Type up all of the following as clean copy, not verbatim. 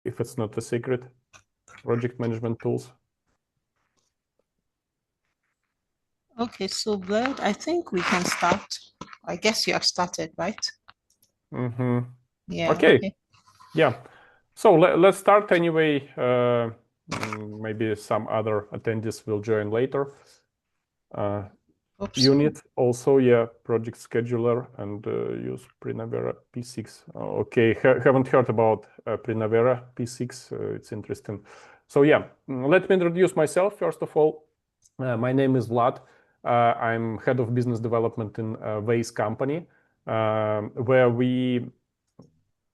if it's not a secret, project management tools. Okay, so Vlad, I think we can start. I guess you have started, right? Yeah. Okay. Yeah. So let's start anyway. Maybe some other attendees will join later. Unit also, yeah, project scheduler and use Primavera P6. Okay, haven't heard about Primavera P6. It's interesting. So yeah, let me introduce myself first of all. My name is Vlad. I'm head of business development in VAIZ company, where we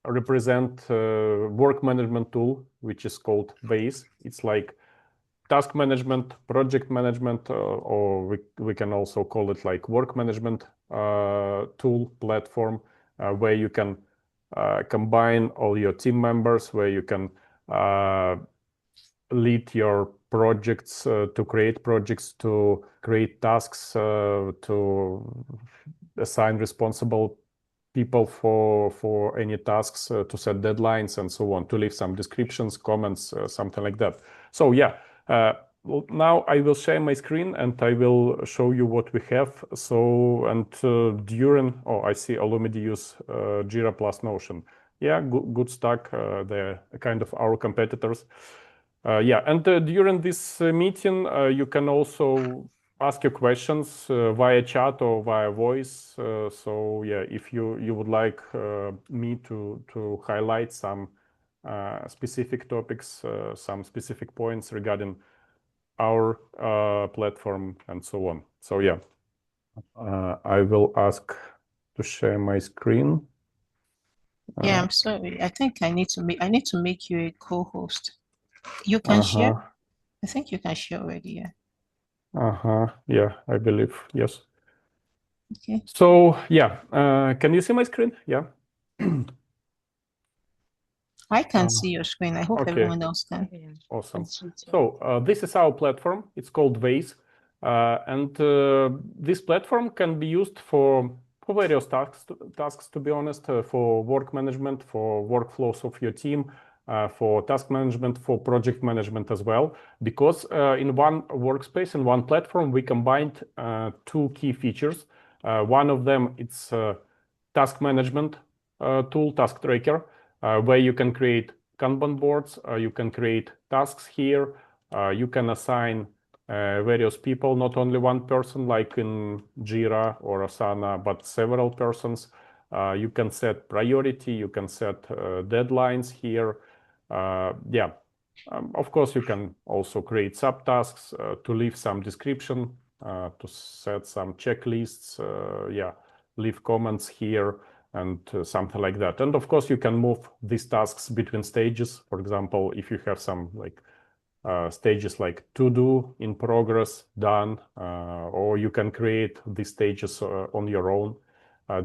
represent work management tool, which is called VAIZ. It's like task management, project management, or we can also call it like work management tool platform, where you can combine all your team members, where you can lead your projects, to create projects, to create tasks, to assign responsible people for any tasks, to set deadlines and so on, to leave some descriptions, comments, something like that. So yeah, now I will share my screen and I will show you what we have. So, and during, I see Alumidi use Jira plus Notion. Yeah, good stack. They're kind of our competitors. Yeah, and during this meeting, you can also ask your questions via chat or via voice. So yeah, if you would like me to highlight some specific topics, some specific points regarding our platform and so on. So yeah, I will ask to share my screen. Yeah, I'm sorry. I think I need to make you a co-host. You can share. I think you can share already. Yeah. Yeah, I believe yes. Okay. So yeah, can you see my screen? Yeah. I can see your screen. I hope everyone else can. Awesome. So this is our platform. It's called VAIZ, and this platform can be used for various tasks. To be honest, for work management, for workflows of your team, for task management, for project management as well. Because in one workspace, in one platform, we combined two key features. One of them it's task management tool, task tracker, where you can create Kanban boards, you can create tasks here, you can assign various people, not only one person like in Jira or Asana, but several persons. You can set priority, you can set deadlines here. Yeah, of course, you can also create subtasks to leave some description, to set some checklists, yeah, leave comments here and something like that. And of course, you can move these tasks between stages. For example, if you have some like stages like to do, in progress, done, or you can create these stages on your own,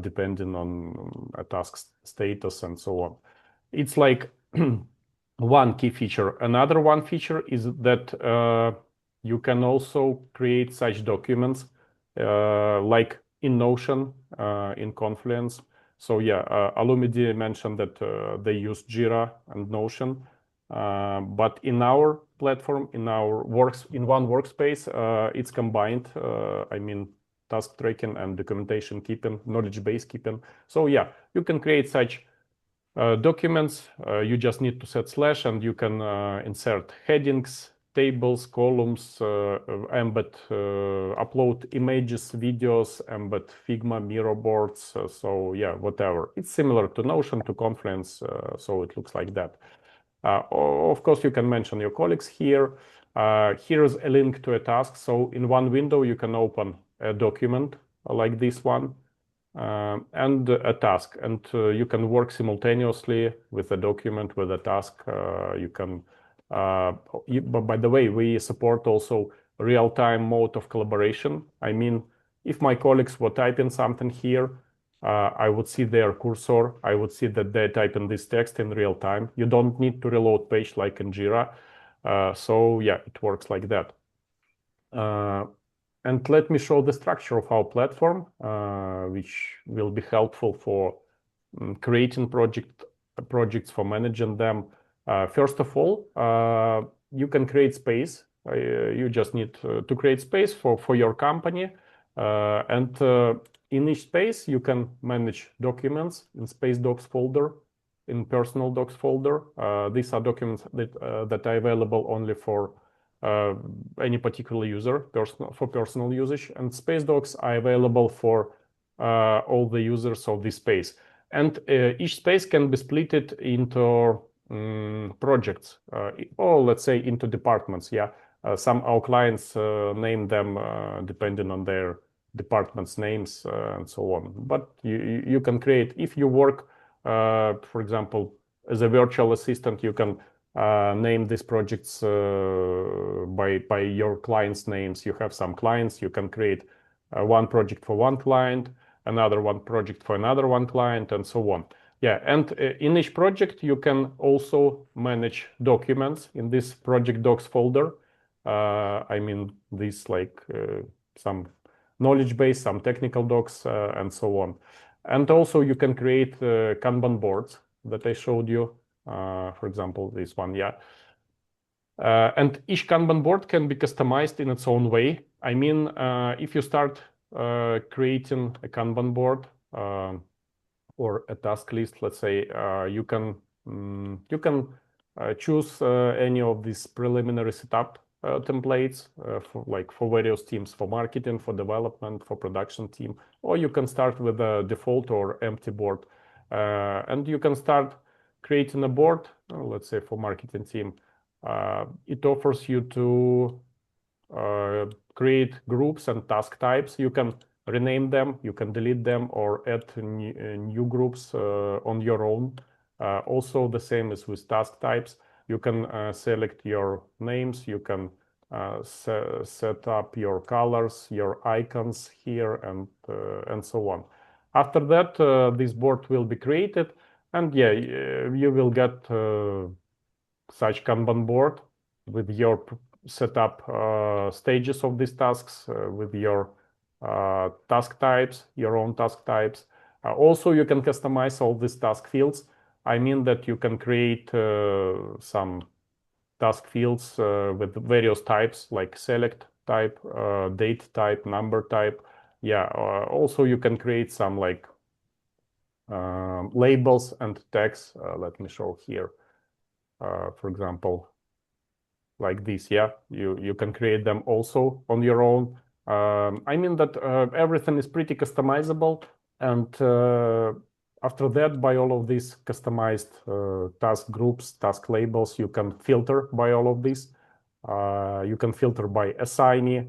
depending on a task status and so on. It's like one key feature. Another one feature is that you can also create such documents like in Notion, in Confluence. So yeah, Alumidi mentioned that they use Jira and Notion, but in our platform, in one workspace, it's combined. I mean, task tracking and documentation keeping, knowledge base keeping. So yeah, you can create such documents. You just need to set slash and you can insert headings, tables, columns, embed, upload images, videos, embed Figma, Miro boards. So yeah, whatever. It's similar to Notion, to Confluence, so it looks like that. Of course, you can mention your colleagues here. Here's a link to a task. So in one window, you can open a document like this one and a task. And you can work simultaneously with a document, with a task. You can, but by the way, we support also real-time mode of collaboration. I mean, if my colleagues were typing something here, I would see their cursor. I would see that they're typing this text in real time. You don't need to reload page like in Jira. So yeah, it works like that. And let me show the structure of our platform, which will be helpful for creating projects, for managing them, First of all, you can create space. You just need to create space for your company. And in each space, you can manage documents in Space Docs folder, in Personal Docs folder. These are documents that are available only for any particular user, for personal usage. And Space Docs are available for all the users of this space. And each space can be split into projects, or let's say into departments. Yeah, some our clients name them depending on their departments' names and so on. But you can create, if you work, for example, as a virtual assistant, you can name these projects by your clients' names. You have some clients, you can create one project for one client, another one project for another one client, and so on. Yeah, and in each project, you can also manage documents in this project docs folder. I mean, this like some knowledge base, some technical docs, and so on. And also you can create Kanban boards that I showed you, for example, this one, yeah. And each Kanban board can be customized in its own way. I mean, if you start creating a Kanban board, or a task list, let's say, you can choose any of these preliminary setup templates for various teams, for marketing, for development, for production team, or you can start with a default or empty board, and you can start creating a board, let's say for marketing team. It offers you to create groups and task types. You can rename them, you can delete them, or add new groups on your own. Also, the same as with task types. You can select your names, you can set up your colors, your icons here, and so on. After that, this board will be created, and yeah, you will get such Kanban board with your setup stages of these tasks, with your task types, your own task types. Also, you can customize all these task fields. I mean that you can create some task fields with various types, like select type, date type, number type. Yeah, also you can create some like labels and tags. Let me show here. For example, like this, yeah, you can create them also on your own. I mean that everything is pretty customizable, and after that, by all of these customized task groups, task labels, you can filter by all of these. You can filter by assignee,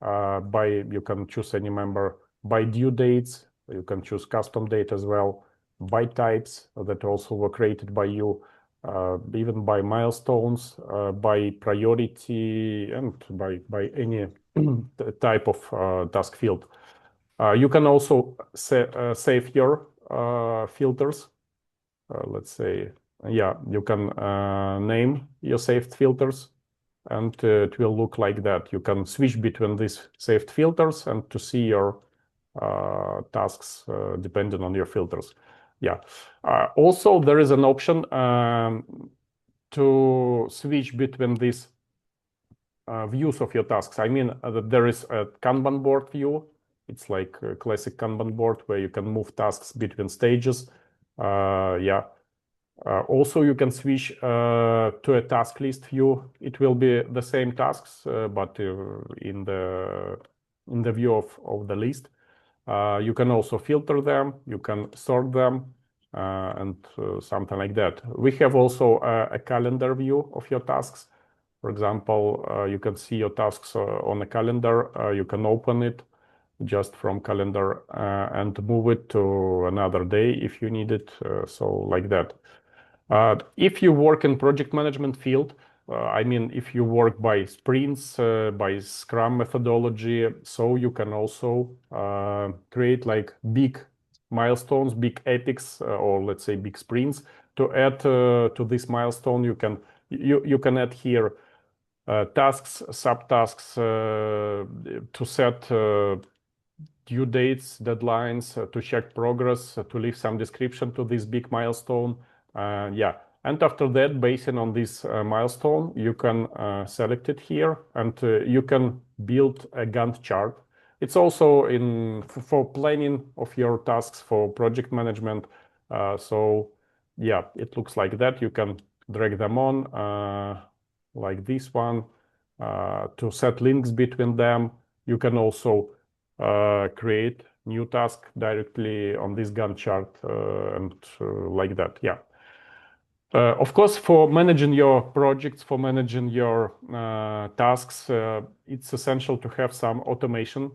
you can choose any member by due dates. You can choose custom date as well, by types that also were created by you. Even by milestones, by priority, and by any type of task field. You can also save your filters. Let's say, yeah, you can name your saved filters, and it will look like that. You can switch between these saved filters and to see your tasks depending on your filters. Yeah. Also, there is an option to switch between these views of your tasks. I mean, there is a Kanban board view. It's like a classic Kanban board where you can move tasks between stages. Yeah. Also, you can switch to a task list view. It will be the same tasks, but in the view of the list. You can also filter them, you can sort them, and something like that. We have also a calendar view of your tasks. For example, you can see your tasks on a calendar. You can open it just from calendar and move it to another day if you need it. So like that. If you work in project management field, I mean, if you work by sprints, by Scrum methodology, so you can also create like big milestones, big epics, or let's say big sprints. To add to this milestone, you can add here tasks, subtasks to set due dates, deadlines, to check progress, to leave some description to this big milestone. Yeah, And after that, based on this milestone, you can select it here, and you can build a Gantt chart. It's also for planning of your tasks for project management. So yeah, it looks like that. You can drag them on like this one to set links between them. You can also create new task directly on this Gantt chart and like that. Yeah. Of course, for managing your projects, for managing your tasks, it's essential to have some automation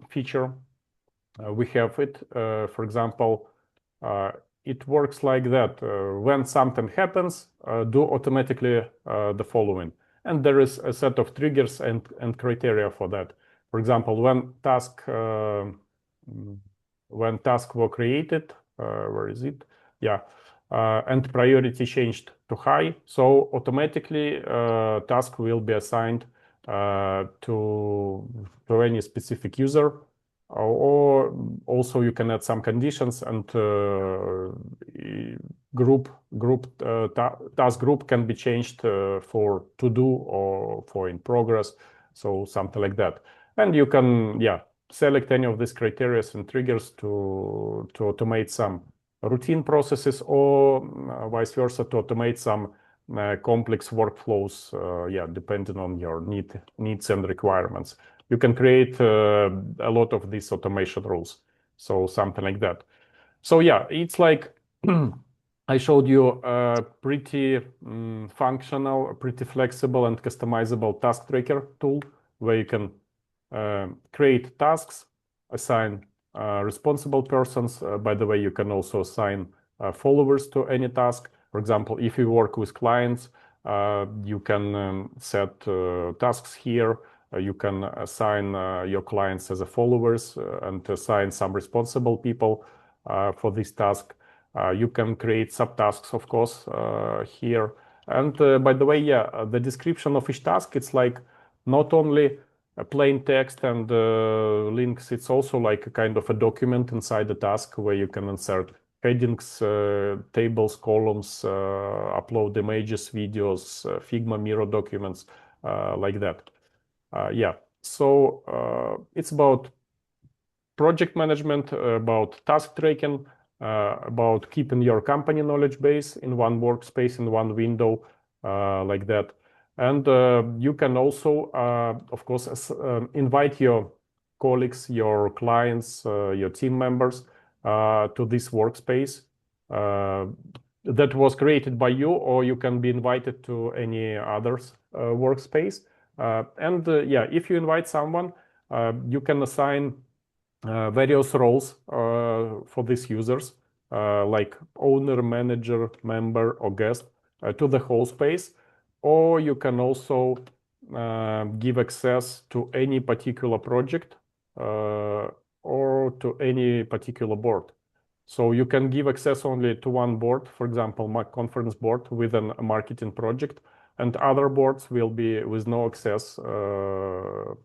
feature. We have it. For example, it works like that. When something happens, do automatically the following. And there is a set of triggers and criteria for that. For example, when task were created, where is it? Yeah. And priority changed to high, so automatically task will be assigned to any specific user, or also you can add some conditions, and task group can be changed for to do or for in progress, so something like that. And you can select any of these criteria and triggers to automate some routine processes, or vice versa, to automate some complex workflows, depending on your needs and requirements. You can create a lot of these automation rules, so something like that. So yeah, it's like I showed you a pretty functional, pretty flexible and customizable task tracker tool where you can create tasks, assign responsible persons. By the way, you can also assign followers to any task. For example, if you work with clients, you can set tasks here. You can assign your clients as a followers and assign some responsible people for this task. You can create subtasks, of course, here. And by the way, the description of each task, it's like not only a plain text and links, it's also like a kind of a document inside the task where you can insert headings, tables, columns, upload images, videos, Figma, Miro documents, like that. So it's about project management, about task tracking, about keeping your company knowledge base in one workspace, in one window, like that. And you can also, of course, invite your colleagues, your clients, your team members to this workspace that was created by you, or you can be invited to any others workspace. If you invite someone, you can assign various roles for these users, like owner, manager, member, or guest, to the whole space. Or you can also give access to any particular project or to any particular board. So you can give access only to one board, for example, my conference board with a marketing project, and other boards will be with no access rule.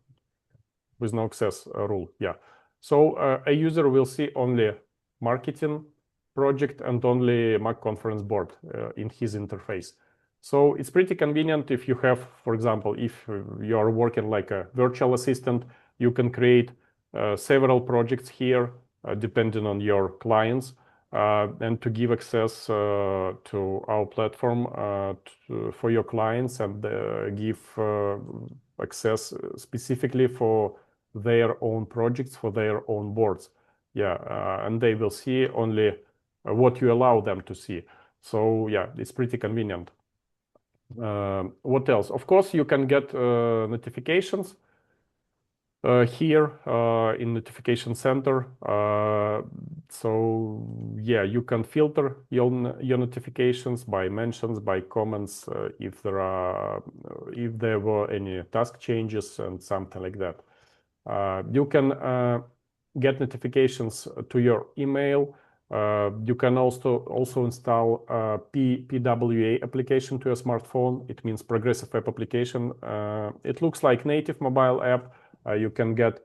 Yeah. So a user will see only marketing project and only Mac conference board in his interface. So it's pretty convenient if you have, for example, if you are working like a virtual assistant, you can create several projects here depending on your clients, and to give access to our platform for your clients, and give access specifically for their own projects, for their own boards. And they will see only what you allow them to see. So it's pretty convenient. What else? Of course, you can get notifications here in notification center. So you can filter your notifications by mentions, by comments, if there were any task changes and something like that. You can get notifications to your email. You can also install PWA application to your smartphone. It means progressive web application. It looks like native mobile app. You can get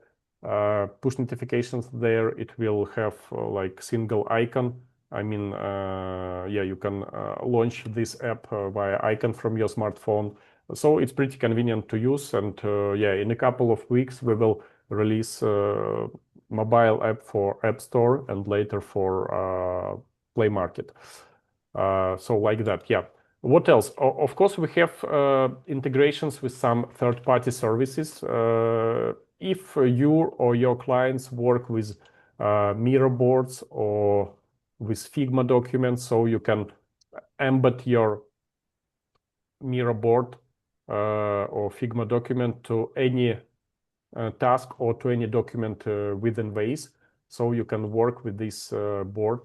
push notifications there. It will have like single icon I mean, yeah, you can launch this app via icon from your smartphone. So it's pretty convenient to use. And yeah, in a couple of weeks, we will release mobile app for App Store and later for Play Market. So like that, yeah. What else? Of course, we have integrations with some third-party services. If you or your clients work with Miro boards or with Figma documents, so you can embed your Miro board or Figma document to any task or to any document within VAIZ. So you can work with this board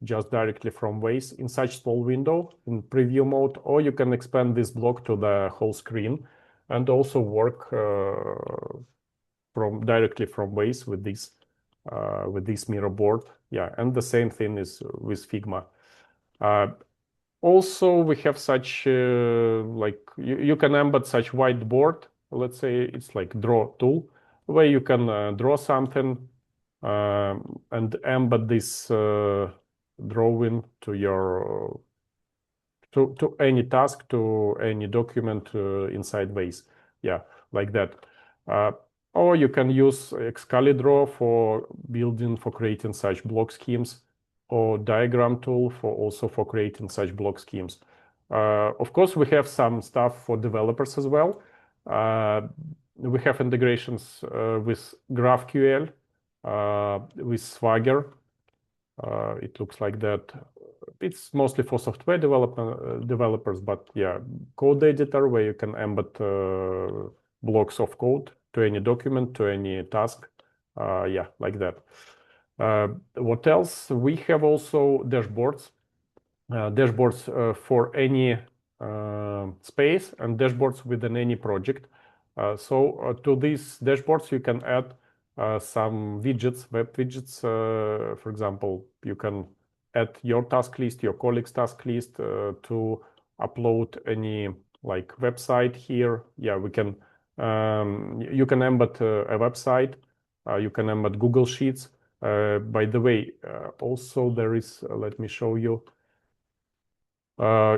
just directly from VAIZ in such small window in preview mode, or you can expand this block to the whole screen and also work directly from VAIZ with this Miro board. Yeah, and the same thing is with Figma. Also, we have such like you can embed such whiteboard. Let's say it's like draw tool, where you can draw something and embed this drawing to your to any task, to any document inside VAIZ. Yeah, like that. Or you can use Excalidraw for building, for creating such block schemes, or diagram tool for creating such block schemes. Of course, we have some stuff for developers as well. We have integrations with GraphQL, with Swagger. It looks like that. It's mostly for software developers, but yeah, code editor where you can embed blocks of code to any document, to any task. Yeah, like that. What else? We have also dashboards. Dashboards for any space and dashboards within any project. So to these dashboards, you can add some widgets, web widgets. For example, you can add your task list, your colleagues' task list to upload any like website here. Yeah, we can. You can embed a website. You can embed Google Sheets. By the way, also there is. Let me show you.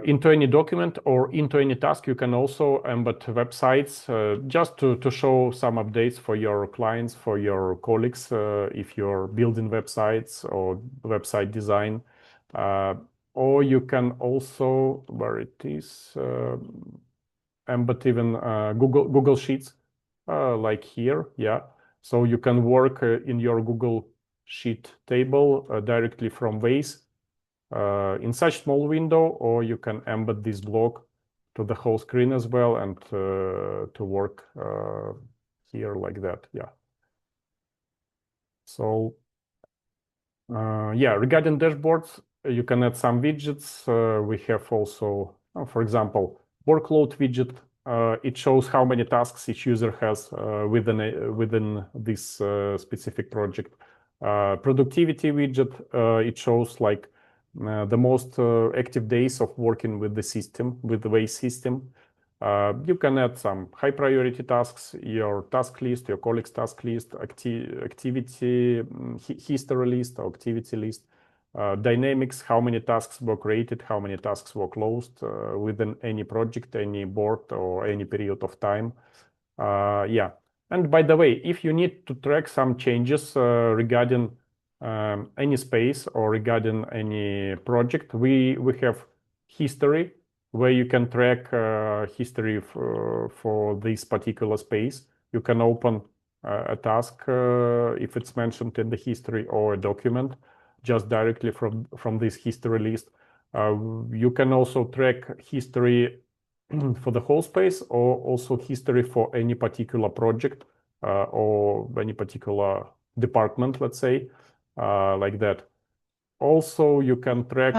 Into any document or into any task, you can also embed websites just to show some updates for your clients, for your colleagues, if you're building websites or website design. Or you can also, where it is, embed even Google Sheets, like here, yeah. So you can work in your Google Sheet table directly from VAIZ. In such small window, or you can embed this block to the whole screen as well and to work here like that. Yeah. So yeah, regarding dashboards, you can add some widgets. We have also, for example, workload widget. It shows how many tasks each user has within this specific project. Productivity widget, it shows like the most active days of working with the system, with the VAIZ system. You can add some high priority tasks, your task list, your colleagues' task list, activity history list or activity list, dynamics, how many tasks were created, how many tasks were closed within any project, any board, or any period of time. Yeah. And by the way, if you need to track some changes regarding any space or regarding any project, we have history where you can track history for this particular space. You can open a task if it's mentioned in the history, or a document just directly from this history list. You can also track history for the whole space, or also history for any particular project or any particular department, let's say, like that. Also, you can track.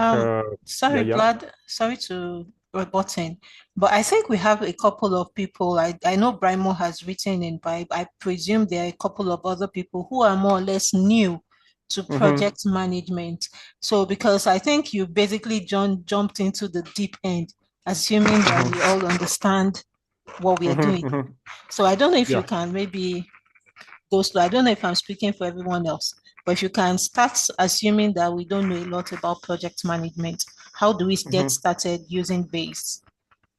Sorry, Vlad, sorry to butt in, but I think we have a couple of people. I know Brimo has written in, but I presume there are a couple of other people who are more or less new to project management. So, because I think you basically jumped into the deep end, assuming that we all understand what we are doing. So I don't know if you can maybe go slow. I don't know if I'm speaking for everyone else. But if you can start assuming that we don't know a lot about project management, how do we get started using VAIZ?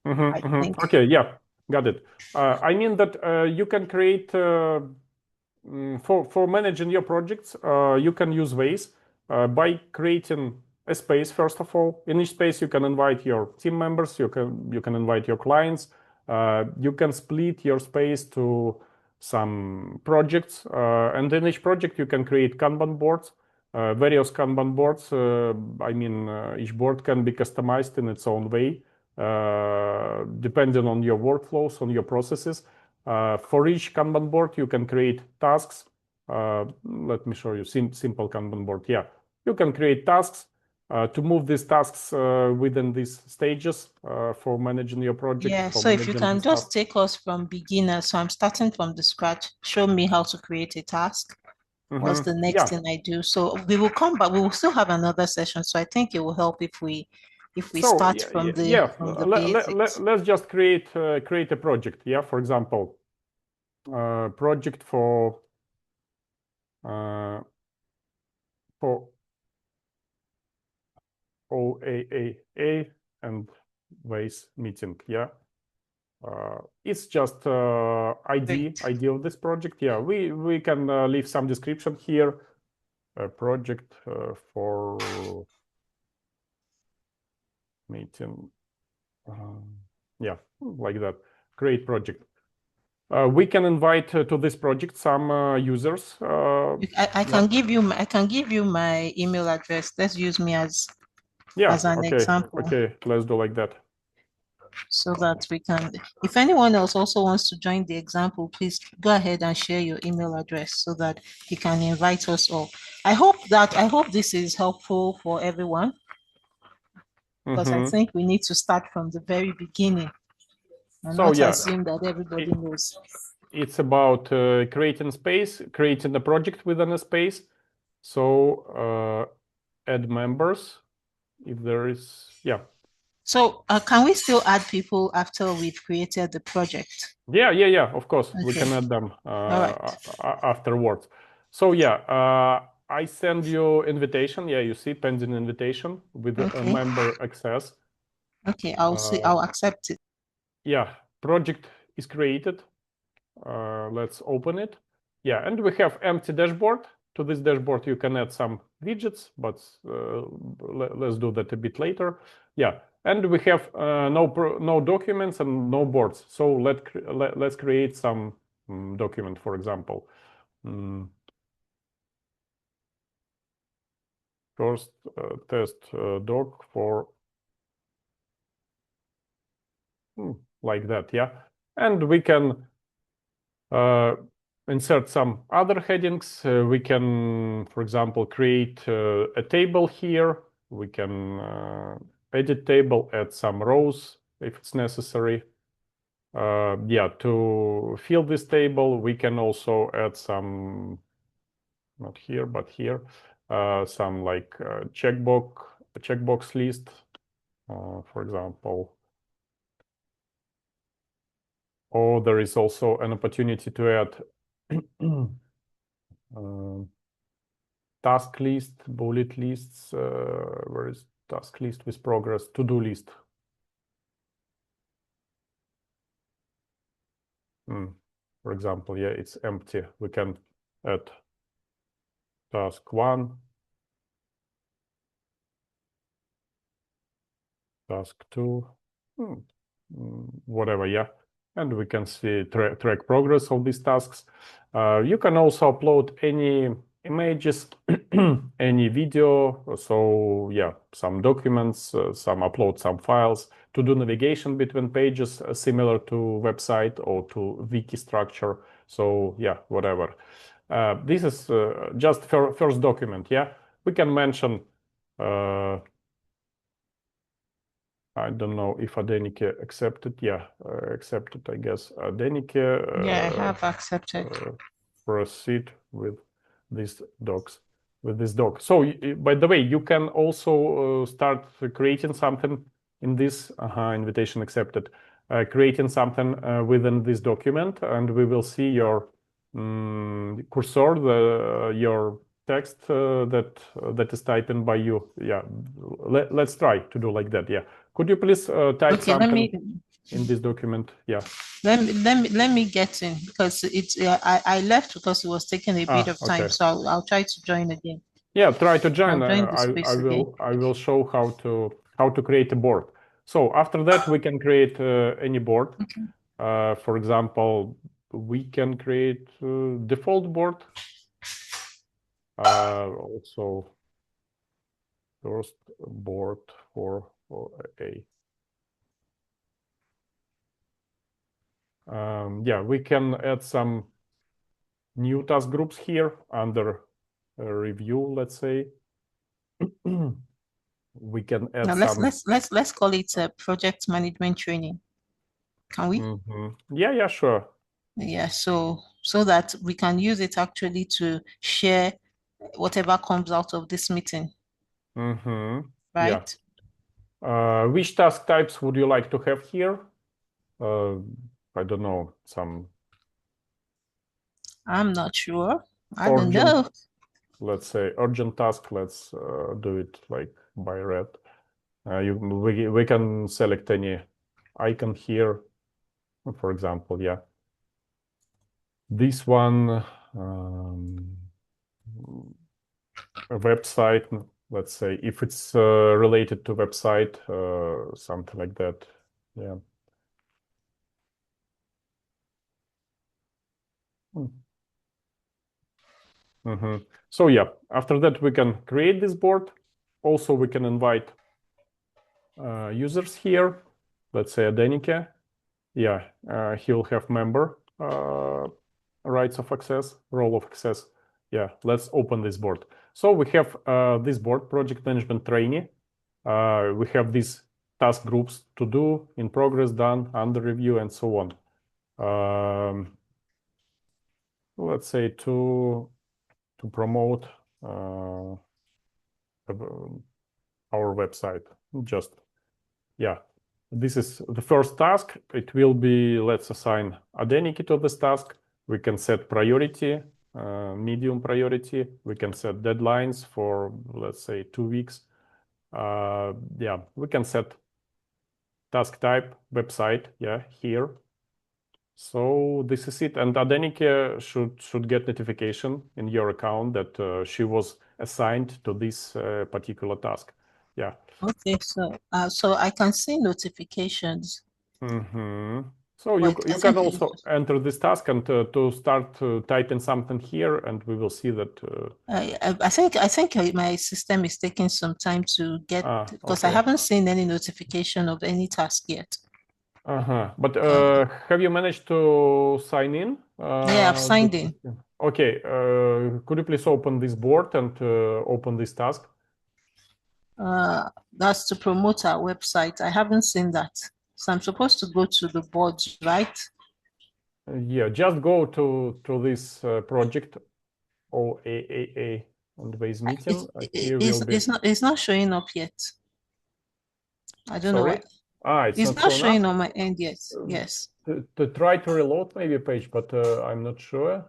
I think. Okay, yeah, got it. I mean that you can create for managing your projects, you can use VAIZ by creating a space. First of all, in each space you can invite your team members, you can invite your clients, you can split your space to some projects, and in each project you can create Kanban boards, various Kanban boards. I mean, each board can be customized in its own way, depending on your workflows, on your processes. For each Kanban board, you can create tasks. Let me show you simple Kanban board. Yeah, you can create tasks to move these tasks within these stages for managing your project. Yeah, for so if you managing can the stuff. just take us from beginner, so I'm starting from the scratch, show me how to create a task. What's the next Yeah. thing I do? So we will come back. We will still have another session. So I think it will help if we So start from the basics. let's just create a project. Yeah, for example, project for OA&AA and VAIZ meeting. Yeah, it's just Great. ID of this project. Yeah, we can leave some description here. A project for meeting. Yeah, like that. Create project. We can invite to this project some users. I can give you my email address. Let's use me as an example. Okay, let's do like that. So that we can, if anyone else also wants to join the example, please go ahead and share your email address so that he can invite us all. I hope this is helpful for everyone, because I think we need to start from the very beginning and not assume that everybody knows. It's about creating space, creating a project within a space. So add members if there is, yeah. So can we still add people after we've created the project? Yeah, of course. Okay. We can add them right. afterwards. So yeah, I send you invitation. Yeah, you see pending invitation with a member access. Okay, I'll accept it. Yeah, project is created. Let's open it. Yeah, and we have empty dashboard. To this dashboard, you can add some widgets, but let's do that a bit later. Yeah, and we have no documents and no boards. So let's create some document, for example. First, test doc for like that. Yeah, and we can insert some other headings. We can, for example, create a table here. We can edit table, add some rows if it's necessary. Yeah, to fill this table, we can also add some, not here, but here, some like checkbox list, for example. Or there is also an opportunity to add task list, bullet lists. Where is task list with progress? To-do list. For example, yeah, it's empty. We can add task 1, task 2, whatever, yeah. And we can see track progress of these tasks. You can also upload any images, any video. So yeah, some documents, upload some files to do navigation between pages, similar to website or to wiki structure. So yeah, whatever. This is just first document. Yeah, we can mention. I don't know if Adenike accepted. Yeah, accepted, I guess. Adenike. Yeah, I have accepted. Proceed with these docs, with this doc. So, by the way, you can also start creating something in this invitation accepted. Creating something within this document, and we will see your cursor, your text that is typed by you. Yeah, let's try to do like that. Yeah, could you please type something in this document? Yeah. Let me get in because it's I left because it was taking a bit of time. Okay. So I'll try to join again. Yeah, try to join. I will show how to create a board. So after that, we can create any board. Okay. For example, we can create default board. Also, first board for OA. Yeah, we can add some new task groups here under review. Let's say we can add now some. Let's call it a project management training. Can we? Yeah, sure. Yeah, so that we can use it actually to share whatever comes out of this meeting. Right? Yeah. Which task types would you like to have here? I don't know, some. I'm not sure. I don't know. Let's say urgent task. Let's do it like by red. We can select any icon here, for example. Yeah. This one, a website. Let's say if it's related to website, something like that. Yeah. So yeah, after that we can create this board. Also, we can invite users here. Let's say Adenike. Yeah, he'll have member rights of access, role of access. Yeah, let's open this board. So we have this board, project management trainee. We have these task groups to do, in progress, done, under review, and so on. Let's say to promote our website. Just, yeah, this is the first task. It will be, let's assign Adenike to this task. We can set priority, medium priority. We can set deadlines for, let's say, 2 weeks. Yeah, we can set task type, website, yeah, here. So this is it. And Adenike should get notification in your account that she was assigned to this particular task. Yeah. Okay, so I can see notifications. So you can also enter this task and to start typing something here, and we will see that. I think my system is taking some time to get because I haven't seen any notification of any task yet. But have you managed to sign in? Yeah, I've signed in. Okay. Could you please open this board and open this task? That's to promote our website. I haven't seen that. So I'm supposed to go to the board, right? Yeah, just go to this project OA&AA and VAIZ meeting. It's not showing up yet. I don't know why. It's not showing on my end yet. Yes. To try to reload maybe a page, but I'm not sure.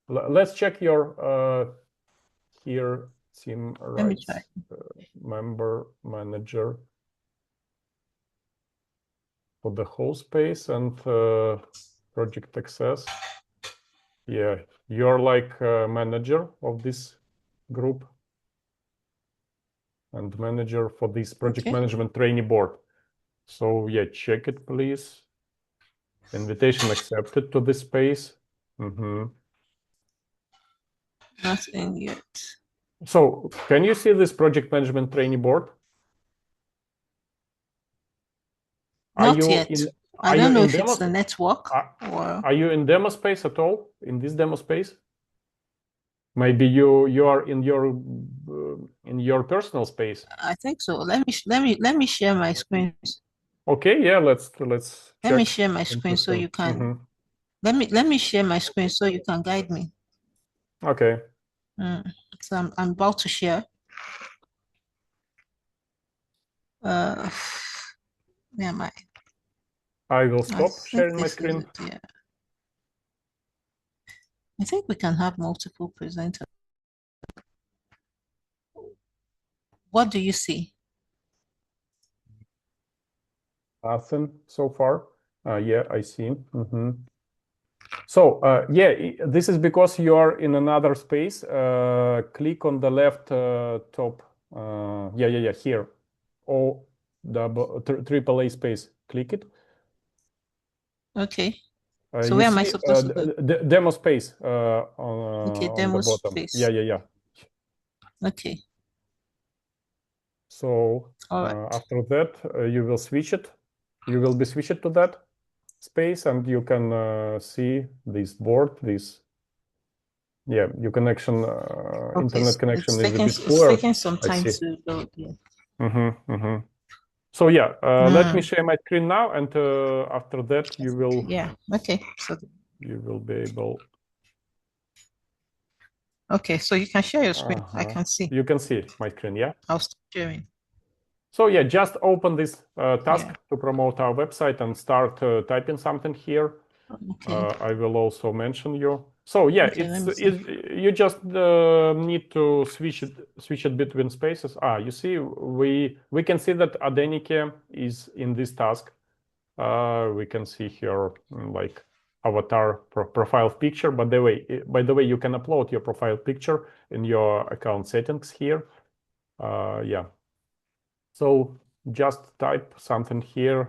Let's check your here team rights, member manager for the whole space and project access. Yeah, you're like manager of this group and manager for this project management trainee board. So yeah, check it, please. Invitation accepted to this space. Not in yet. So can you see this project management trainee board? Not yet. I don't know if it's the network or... Are you in demo space at all? In this demo space? Maybe you are in your personal space. I think so. Let me share my screen. Okay, yeah, let's let me share my screen so you can let me share my screen so you can guide me. Okay. So I'm about to share. Where am I? I will stop sharing my screen. Yeah. I think we can have multiple presenters. what do you see? Nothing so far. Yeah, I see. So yeah, this is because you are in another space. Click on the left top. Yeah, here. O double triple A space. Click it. Okay. So You where am I see supposed to go? the demo space Okay, on the demo bottom. space. Yeah. Okay. So All right. after that, you will switch it. You will be switched to that space, and you can see this board. Yeah, your connection, Okay. internet connection is a bit It's poor. taking some I time see. to load. Yeah. So yeah, let me Mm. share my screen now, and after that, Yeah. Okay. So you will be able. okay. So you can share your screen. I can see. You can see my screen, yeah. I'll start sharing. So yeah, just open this task Yeah. to promote our website and start typing something here. Okay. I will also mention you. So yeah, Okay. Let me see. you just need to switch it between spaces. You see, we can see that Adenike is in this task. We can see here like avatar profile picture. By the way, you can upload your profile picture in your account settings here. Yeah. So just type something here.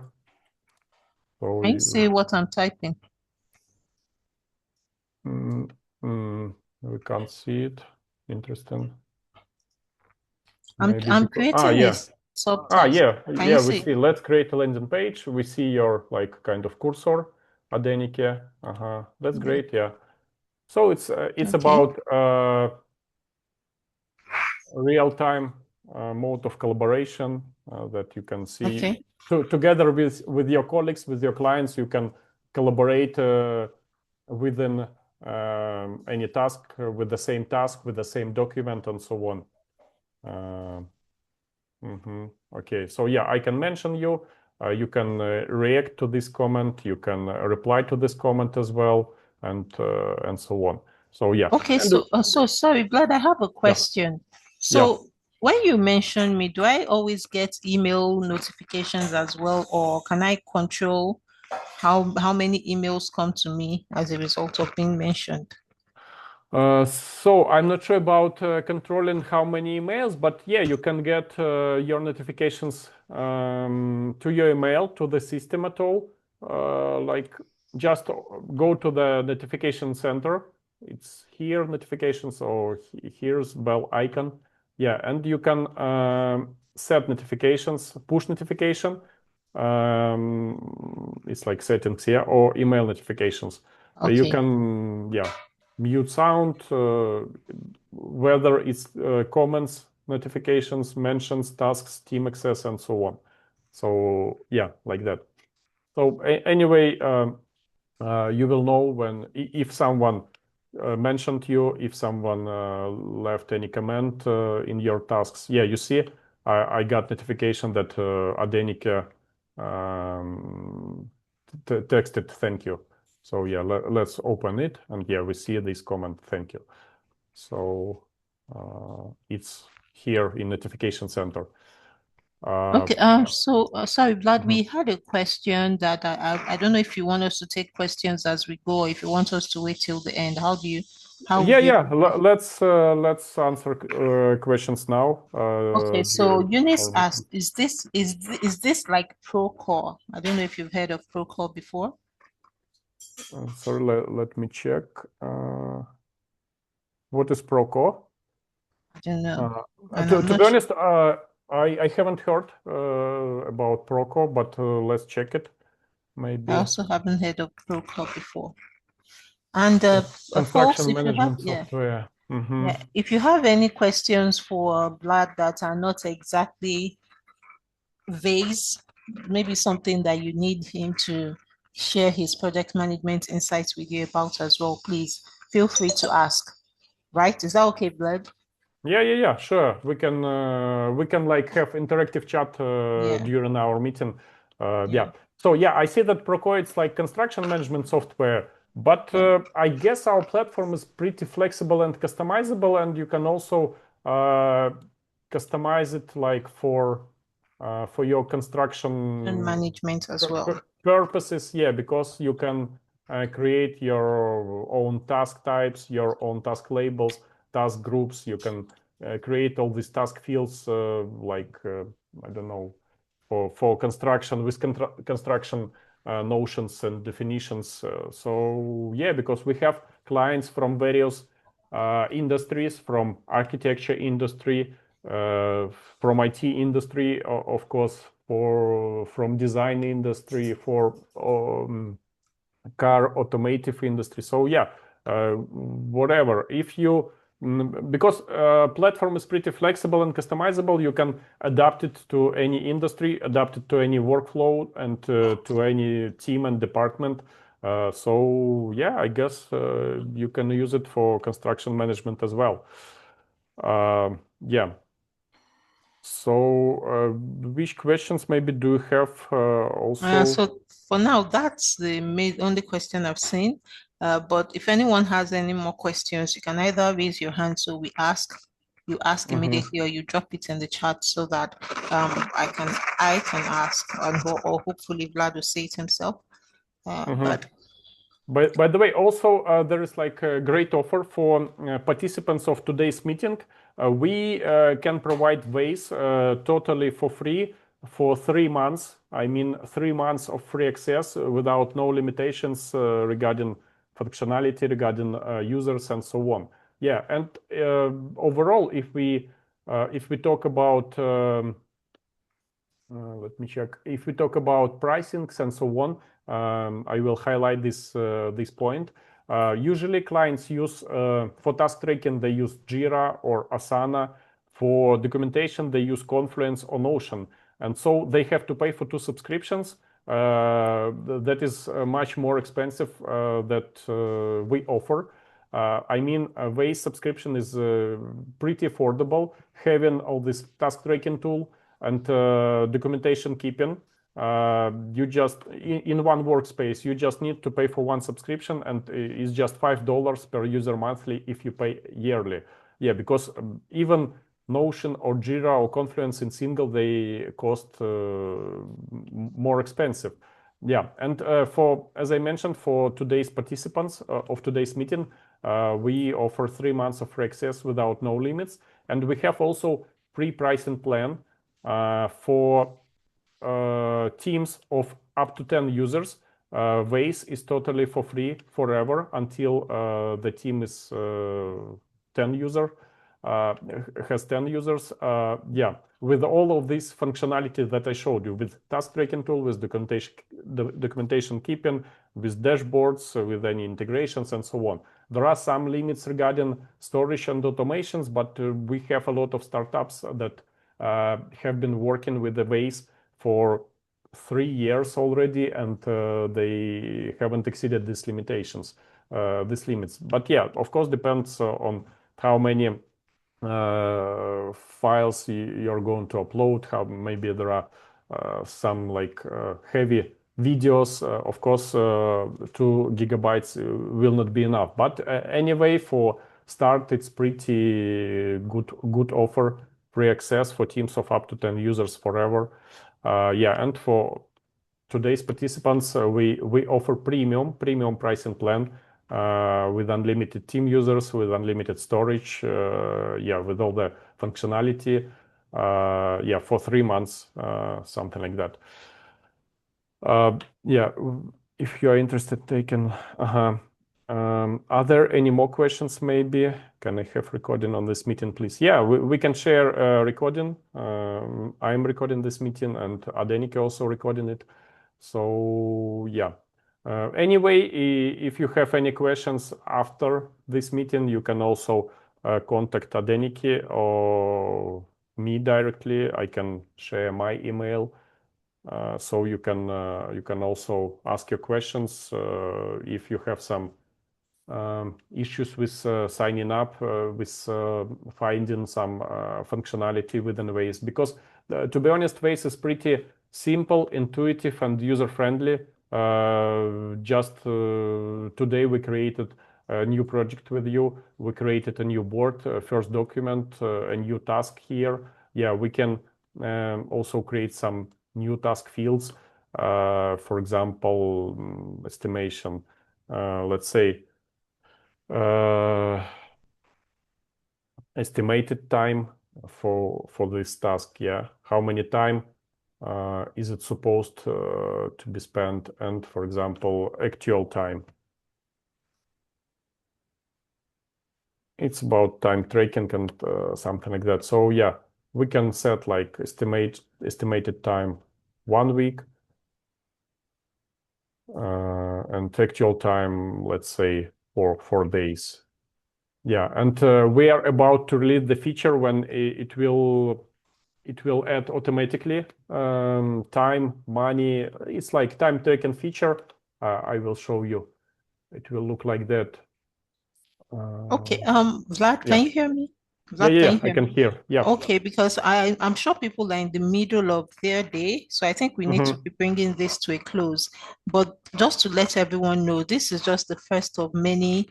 So Can you see what I'm typing? we can't see it. Interesting. I'm Maybe I'm because creating yeah. a subtask. Can you We see? see. Let's create a landing page. We see your like kind of cursor, Adenike. That's Yeah. great. Yeah. So it's Okay. about real-time mode of collaboration that you can see Okay. together with your colleagues, with your clients. You can collaborate within any task with the same task, with the same document, and so on. Okay, so yeah, I can mention you. You can react to this comment. You can reply to this comment as well, and so on. So yeah. Okay. And So sorry, Vlad, I have a yeah, question. yeah. So when you mention me, do I always get email notifications as well, or can I control how many emails come to me as a result of being mentioned? So I'm not sure about controlling how many emails, but yeah, you can get your notifications to your email to the system at all. Like just go to the notification center. It's here notifications or here's bell icon. Yeah, and you can set notifications, push notification. It's like settings here or email notifications. You Okay. can, yeah, mute sound, whether it's comments, notifications, mentions, tasks, team access, and so on. So yeah, like that. So anyway, you will know when if someone mentioned you, if someone left any comment in your tasks. Yeah, you see, I got notification that Adenike texted thank you. So yeah, let's open it, and yeah, we see this comment thank you. So it's here in notification center. Okay. So sorry, Vlad, we had a question that I don't know if you want us to take questions as we go, or if you want us to wait till the end. How would you Yeah. prefer? Let's answer questions now. Okay, so Eunice Our asked, is this like Procore? I don't know if you've heard of Procore before. sorry, let me check. What is Procore? I don't know. Uh, And to, I'm to not be sure. honest, I haven't heard about Procore, but let's check it. I Maybe also haven't heard of Procore before. And folks, construction if you have, management software. yeah, if you have any questions for Vlad that are not exactly VAIZ, maybe something that you need him to share his project management insights with you about as well, please feel free to ask. Right? Is that okay, Vlad? Yeah. Sure. We can like have interactive chat Yeah. during our meeting. Yeah. Yeah. So yeah, I see that Procore it's like construction management software, but Yeah. I guess our platform is pretty flexible and customizable, and you can also customize it like for your construction and management as well. Purposes. Yeah, because you can create your own task types, your own task labels, task groups. You can create all these task fields like I don't know, for construction with construction notions and definitions. So yeah, because we have clients from various industries, from architecture industry, from IT industry, of course, from design industry, for car automotive industry. So yeah, whatever. If you because platform is pretty flexible and customizable, you can adapt it to any industry, adapt it to any workflow, and to any team and department. So yeah, I guess you can use it for construction management as well. Yeah. So which questions maybe do you have also? So for now, that's the only question I've seen. But if anyone has any more questions, you can either raise your hand so we ask, you ask immediately, or you drop it in the chat so that I can ask, or hopefully Vlad will say it himself. But By the way, also there is like a great offer for participants of today's meeting. We can provide VAIZ totally for free for 3 months. I mean, 3 months of free access without no limitations regarding functionality, regarding users, and so on. Yeah, and overall, if we talk about let me check. If we talk about pricings and so on, I will highlight this point. Usually, clients use for task tracking they use Jira or Asana. For documentation, they use Confluence or Notion, and so they have to pay for 2 subscriptions. That is much more expensive that we offer. I mean, a VAIZ subscription is pretty affordable. Having all this task tracking tool and documentation keeping, you just in one workspace, you just need to pay for 1 subscription, and it's just $5 per user monthly if you pay yearly. Yeah, because even Notion or Jira or Confluence in single, they cost more expensive. Yeah, and as I mentioned, for today's participants of today's meeting, we offer 3 months of free access without no limits, and we have also free pricing plan for teams of up to 10 users. VAIZ is totally for free forever until the team is 10 user has 10 users. Yeah, with all of this functionality that I showed you, with task tracking tool, with documentation keeping, with dashboards, with any integrations and so on. There are some limits regarding storage and automations, but we have a lot of startups that have been working with the VAIZ for 3 years already, and they haven't exceeded these limitations, these limits. But yeah, of course, depends on how many files you're going to upload, how maybe there are some like heavy videos. Of course, 2 gigabytes will not be enough. But anyway, for start, it's pretty good offer, free access for teams of up to 10 users forever. Yeah, and for today's participants, we offer premium pricing plan with unlimited team users, with unlimited storage, yeah, with all the functionality, yeah, for 3 months, something like that. Yeah, if you are interested, they can. Are there any more questions? Maybe can I have recording on this meeting, please? Yeah, we can share recording. I'm recording this meeting, and Adenike also recording it. So yeah. Anyway, if you have any questions after this meeting, you can also contact Adenike or me directly. I can share my email. So you can also ask your questions if you have some issues with signing up, with finding some functionality within VAIZ. Because to be honest, VAIZ is pretty simple, intuitive, and user-friendly. Just today we created a new project with you. We created a new board, first document, a new task here. yeah, we can also create some new task fields. For example, estimation. Let's say estimated time for this task. Yeah, how many time is it supposed to be spent, and for example, actual time. It's about time tracking and something like that. So yeah, we can set like estimated time 1 week, and actual time, let's say, for 4 days. Yeah, and we are about to release the feature when it will add automatically time, money. It's like time taken feature. I will show you. It will look like that. Okay, Vlad, Yeah. can you hear me? Yeah, Vlad, can yeah, you I hear can me? hear. Yeah. Okay, because I'm sure people are in the middle of their day, so I think we need to be bringing this to a close. But just to let everyone know, this is just the first of many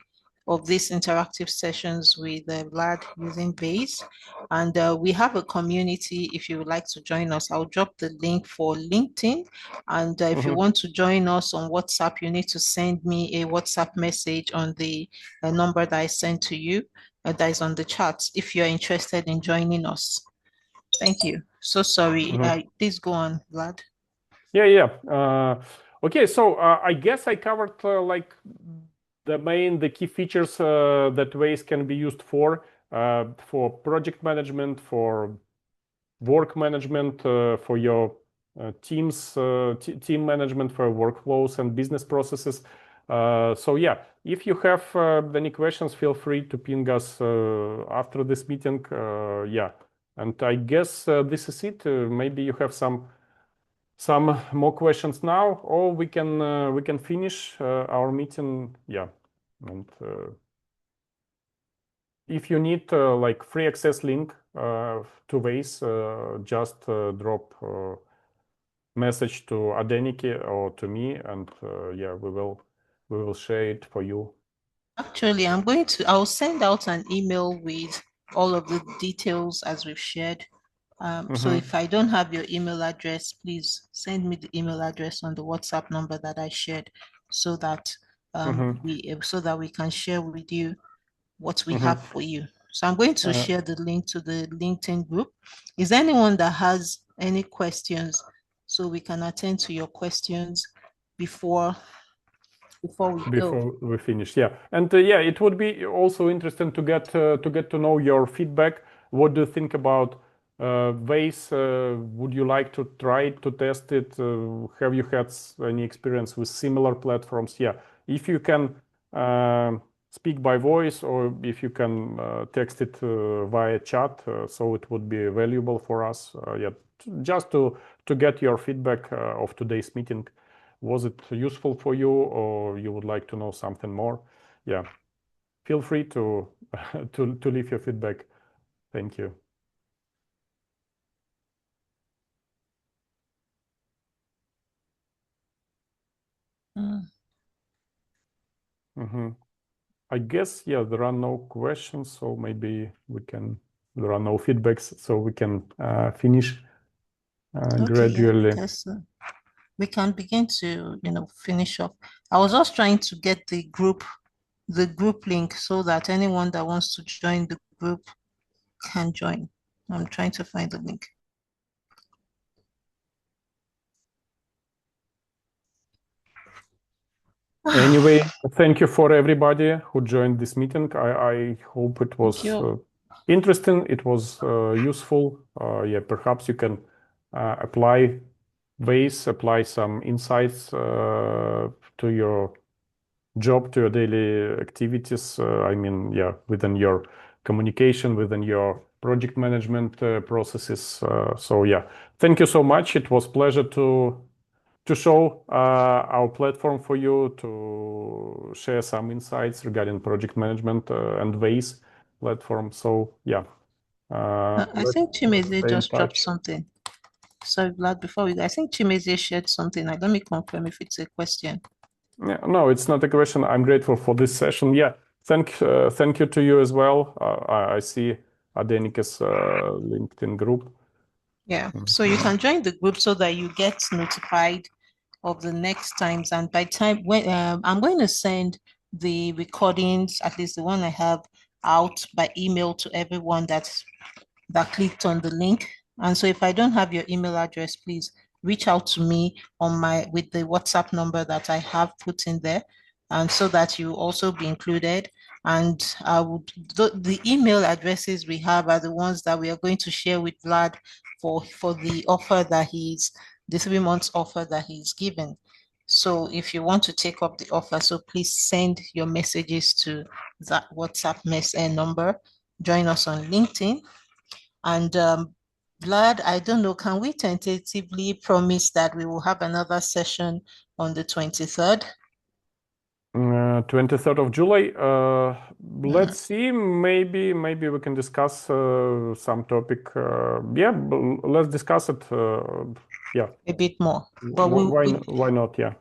of these interactive sessions with Vlad using VAIZ. And we have a community. If you would like to join us, I'll drop the link for LinkedIn. And if you want to join us on WhatsApp, you need to send me a WhatsApp message on the number that I sent to you that is on the chat if you're interested in joining us. Thank you. So sorry. Please go on, Vlad. Yeah, yeah. Okay, so I guess I covered like the key features that VAIZ can be used for project management, for work management, for your team management, for workflows and business processes. So yeah, if you have any questions, feel free to ping us after this meeting. Yeah, and I guess this is it. Maybe you have some more questions now, or we can finish our meeting. Yeah, and if you need like free access link to VAIZ, just drop message to Adeniki or to me, and yeah, we will share it for you. Actually, I'll send out an email with all of the details as we've shared. So if I don't have your email address, please send me the email address on the WhatsApp number that I shared so that we can share with you what we have for you. So I'm going to share the link to the LinkedIn group. Is there anyone that has any questions so we can attend to your questions before we finish? Yeah, and yeah, it would be also interesting to get to know your feedback. What do you think about VAIZ? Would you like to try to test it? Have you had any experience with similar platforms? Yeah, if you can speak by voice, or if you can text it via chat, so it would be valuable for us. Yeah, just to get your feedback of today's meeting. Was it useful for you, or you would like to know something more? Yeah, feel free to to leave your feedback. Thank you. I guess, yeah, there are no questions, so maybe there are no feedbacks, so we can finish gradually. Yeah, we can begin to, finish up. I was just trying to get the group link so that anyone that wants to join the group can join. I'm trying to find the link. Anyway, thank you for everybody who joined this meeting. I hope it was interesting. It was useful. Yeah, perhaps you can apply VAIZ, apply some insights to your job, to your daily activities. I mean, yeah, within your communication, within your project management processes. So yeah, thank you so much. It was pleasure to show our platform for you, to share some insights regarding project management and VAIZ platform. So yeah, I think let's Chimeze stay in just dropped touch. something. Sorry, Vlad, before we go, I think Chimeze shared something. Let me confirm if it's a question. Yeah, no, it's not a question. I'm grateful for this session. Yeah, thank you to you as well. I see Adenika's LinkedIn group. Yeah. So you can join the group so that you get notified of the next times. And by time when I'm going to send the recordings, at least the one I have, out by email to everyone that clicked on the link. And so if I don't have your email address, please reach out to me on my with the WhatsApp number that I have put in there, and so that you also be included. And I would the email addresses we have are the ones that we are going to share with Vlad for the offer that he's the 3 months offer that he's given. So if you want to take up the offer, so please send your messages to that WhatsApp number. Join us on LinkedIn. And Vlad, I don't know, can we tentatively promise that we will have another session on the 23rd? 23rd of July. Let's see. Maybe we can discuss some topic. Yeah, let's discuss it. Yeah, a bit more. But why not? Yeah.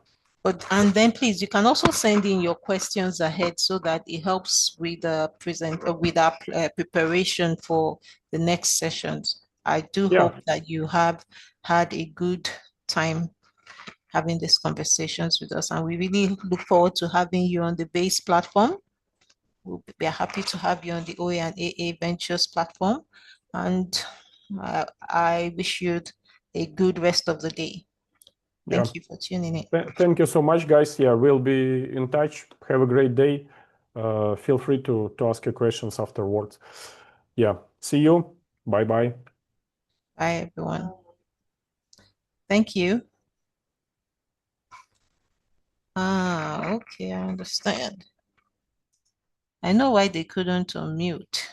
And then please, you can also send in your questions ahead so that it helps with the with our preparation for the next sessions. I do Yeah. hope that you have had a good time having these conversations with us, and we really look forward to having you on the VAIZ platform. We are happy to have you on the OA&AA Ventures platform, and I wish you a good rest of the day. Thank you for tuning in. Thank you so much, guys. Yeah, we'll be in touch. Have a great day. Feel free to ask your questions afterwards. Yeah, see you. Bye-bye. Bye, everyone. Thank you. Okay, I understand. I know why they couldn't unmute.